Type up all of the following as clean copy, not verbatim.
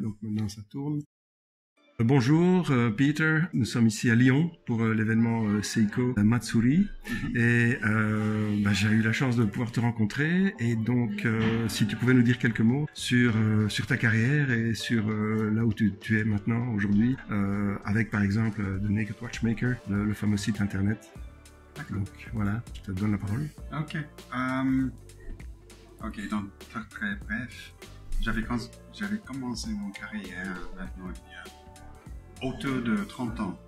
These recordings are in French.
donc maintenant ça tourne. Bonjour Peter, nous sommes ici à Lyon pour l'événement Seiko Matsuri et j'ai eu la chance de pouvoir te rencontrer et donc si tu pouvais nous dire quelques mots sur ta carrière et sur là où tu es maintenant aujourd'hui avec par exemple The Naked Watchmaker, le fameux site internet. Donc voilà, je te donne la parole. Ok, donc très bref, j'avais commencé mon carrière maintenant il y a autour de 30 ans,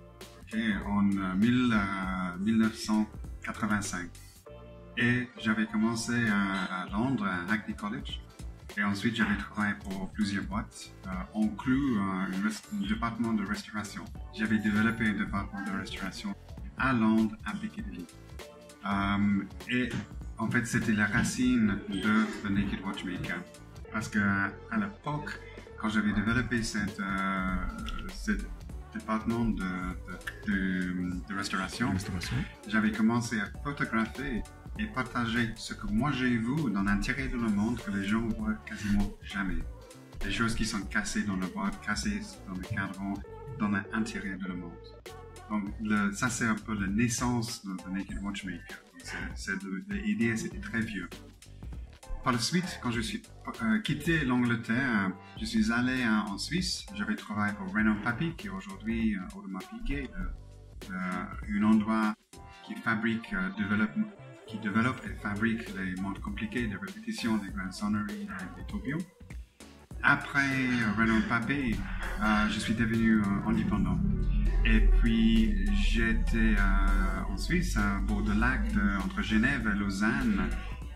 en 1985. Et j'avais commencé à Londres, à Hackney College. Et ensuite, j'avais travaillé pour plusieurs boîtes, inclus un département de restauration. J'avais développé un département de restauration à Londres, à Piccadilly. Et en fait, c'était la racine de The Naked Watchmaker. Parce qu'à l'époque, quand j'avais développé ce département de restauration, j'avais commencé à photographier et partager ce que moi j'ai vu dans l'intérieur de le monde que les gens voient quasiment jamais. Les choses qui sont cassées dans le boîte, cassées dans le cadran, dans l'intérieur de le monde. Donc ça c'est un peu la naissance de The Naked Watchmaker. L'idée c'était très vieux. Par la suite, quand je suis quitté l'Angleterre, je suis allé en Suisse. J'avais travaillé pour Renault Papy, qui est aujourd'hui Audemars Piguet, un endroit qui développe et fabrique les montres compliquées, les répétitions, les grandes sonneries, les tourbillons. Après Renault Papy, je suis devenu indépendant. Et puis j'étais en Suisse, à bord de lac entre Genève et Lausanne.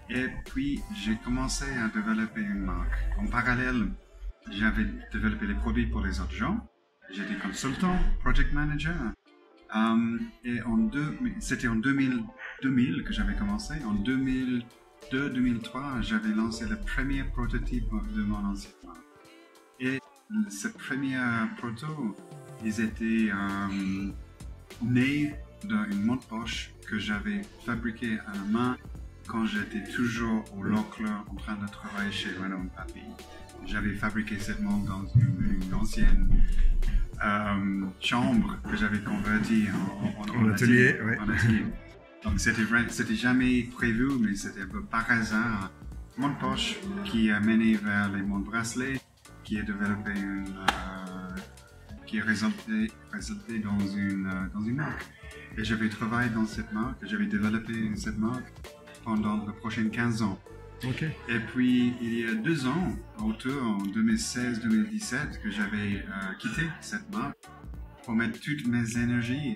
Et puis, j'ai commencé à développer une marque. En parallèle, j'avais développé les produits pour les autres gens. J'étais consultant, project manager. Et c'était en 2000 que j'avais commencé. En 2002-2003, j'avais lancé le premier prototype de mon ancienne marque. Et ce premier proto, ils étaient nés d'une montre poche que j'avais fabriquée à la main quand j'étais toujours au Locle en train de travailler chez Renault Papy. J'avais fabriqué cette montre dans une ancienne chambre que j'avais convertie en atelier. Ouais. En atelier. Donc c'était jamais prévu, mais c'était un peu par hasard. Montre poche qui a mené vers les montres bracelets, qui a développé qui a résulté dans une marque. Et j'avais travaillé dans cette marque, j'avais développé cette marque pendant les prochaines 15 ans. Okay. Et puis, il y a 2 ans, en 2016-2017, que j'avais quitté cette marque pour mettre toutes mes énergies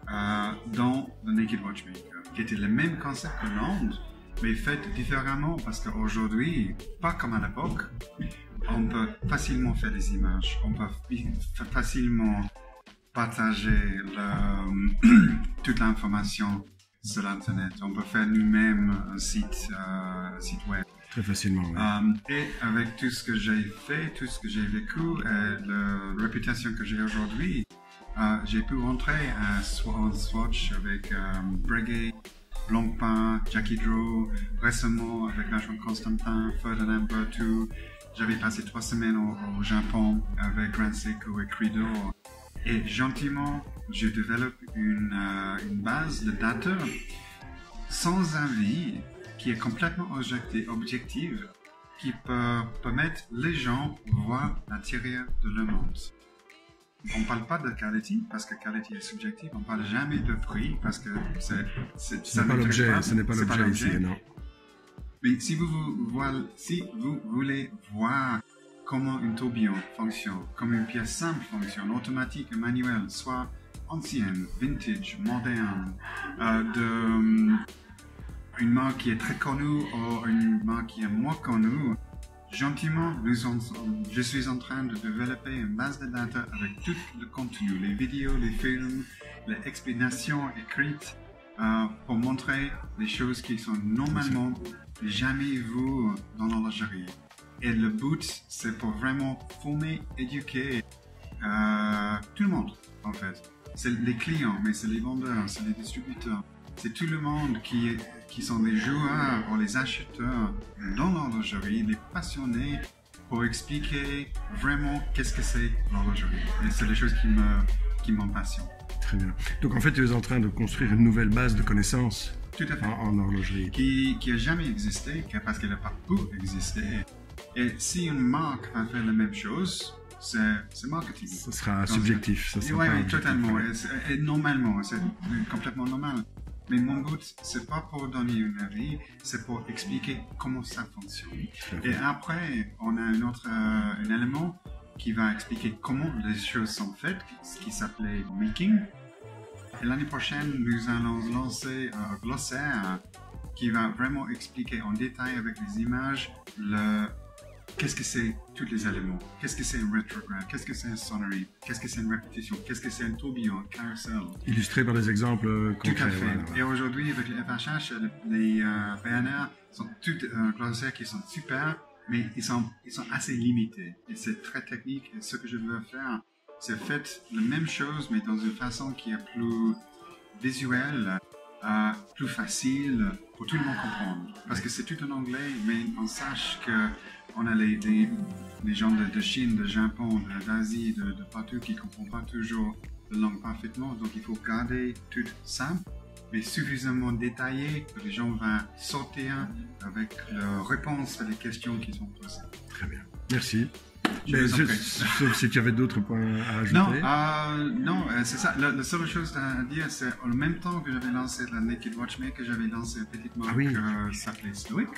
dans The Naked Watchmaker, qui était le même concept que Londres, mais fait différemment, parce qu'aujourd'hui, pas comme à l'époque, on peut facilement faire des images, on peut facilement partager toute l'information sur Internet. On peut faire nous-mêmes un site web. Très facilement, oui. Et avec tout ce que j'ai fait, tout ce que j'ai vécu, et la réputation que j'ai aujourd'hui, j'ai pu rentrer en Swatch avec Breguet, Blancpain, Jackie Drew, récemment avec Bertrand Constantin, Ferdinand Berthoud. J'avais passé 3 semaines au Japon avec Grand Seiko et Credo. Et gentiment, je développe une base de data sans avis qui est complètement objective, qui peut permettre les gens de voir l'intérieur de le monde. On ne parle pas de qualité parce que qualité est subjective. On ne parle jamais de prix parce que ce n'est pas l'objet ici, non. Mais si vous voulez voir comment un tourbillon fonctionne, comme une pièce simple fonctionne, automatique et manuelle, soit ancienne, vintage, moderne, une marque qui est très connue ou une marque qui est moins connue, gentiment, je suis en train de développer une base de data avec tout le contenu, les vidéos, les films, les explications écrites pour montrer les choses qui sont normalement jamais vues dans l'horlogerie. Et le but, c'est pour vraiment former, éduquer tout le monde, en fait. C'est les clients, mais c'est les vendeurs, c'est les distributeurs. C'est tout le monde qui sont des joueurs ou les acheteurs dans l'horlogerie, les passionnés pour expliquer vraiment qu'est-ce que c'est l'horlogerie. Et c'est des choses qui m'en passionnent. Très bien. Donc en fait, tu es en train de construire une nouvelle base de connaissances Tout à fait. en horlogerie. Qui n'a jamais existé, parce qu'elle n'a pas pu exister. Et si une marque va faire la même chose, c'est marketing. Ce sera subjectif. Ça sera oui, pas objectif. totalement. Et normalement, c'est complètement normal. Mais mon but, c'est pas pour donner une avis, c'est pour expliquer comment ça fonctionne. Et après, on a un élément qui va expliquer comment les choses sont faites, ce qui s'appelait making. Et l'année prochaine, nous allons lancer un glossaire qui va vraiment expliquer en détail avec les images qu'est-ce que c'est tous les éléments, qu'est-ce que c'est un retrograde, qu'est-ce que c'est un sonnery, qu'est-ce que c'est une répétition, qu'est-ce que c'est un tourbillon, un carousel. Illustré par des exemples concrets. Tout à fait. Voilà. Et aujourd'hui, avec les FHH, les PNR sont tous glossaires qui sont super, mais ils sont assez limités. Et c'est très technique. Et ce que je veux faire, c'est faire la même chose, mais dans une façon qui est plus visuelle, plus facile pour tout le monde comprendre. Parce que c'est tout en anglais, mais on sache qu'on a les gens de Chine, de Japon, d'Asie, de partout qui ne comprennent pas toujours la langue parfaitement. Donc il faut garder tout simple, mais suffisamment détaillé que les gens vont sortir avec leurs réponses à les questions qui sont posées. Très bien. Merci. Sauf si tu avais d'autres points à ajouter. Non, c'est ça. La seule chose à dire, c'est en même temps que j'avais lancé la Naked Watchmaker, j'avais lancé une petite marque qui s'appelait Stoic.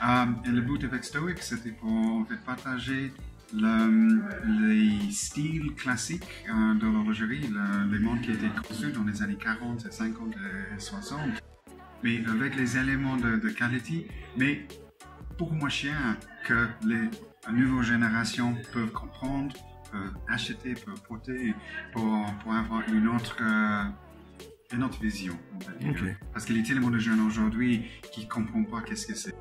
Et le but avec Stoic, c'était pour en fait partager les styles classiques de l'horlogerie, les montres qui étaient conçues dans les années 40, 50 et 60, mais avec les éléments de qualité, mais pour moins cher que les nouvelles générations peuvent comprendre, peuvent acheter, peuvent porter pour avoir une autre vision. Okay. Parce qu'il y a tellement de jeunes aujourd'hui qui ne comprennent pas qu'est-ce que c'est.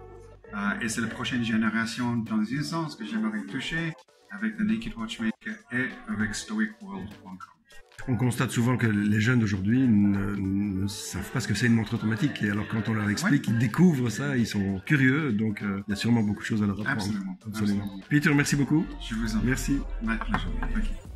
Et c'est la prochaine génération dans un sens que j'aimerais toucher avec The Naked Watchmaker et avec StoicWorld.com. On constate souvent que les jeunes d'aujourd'hui ne savent pas ce que c'est une montre automatique. Et alors quand on leur explique, ils découvrent ça, ils sont curieux. Donc il y a sûrement beaucoup de choses à leur apprendre. Absolument. Peter, merci beaucoup. Je vous en prie. Merci. My pleasure. Thank you.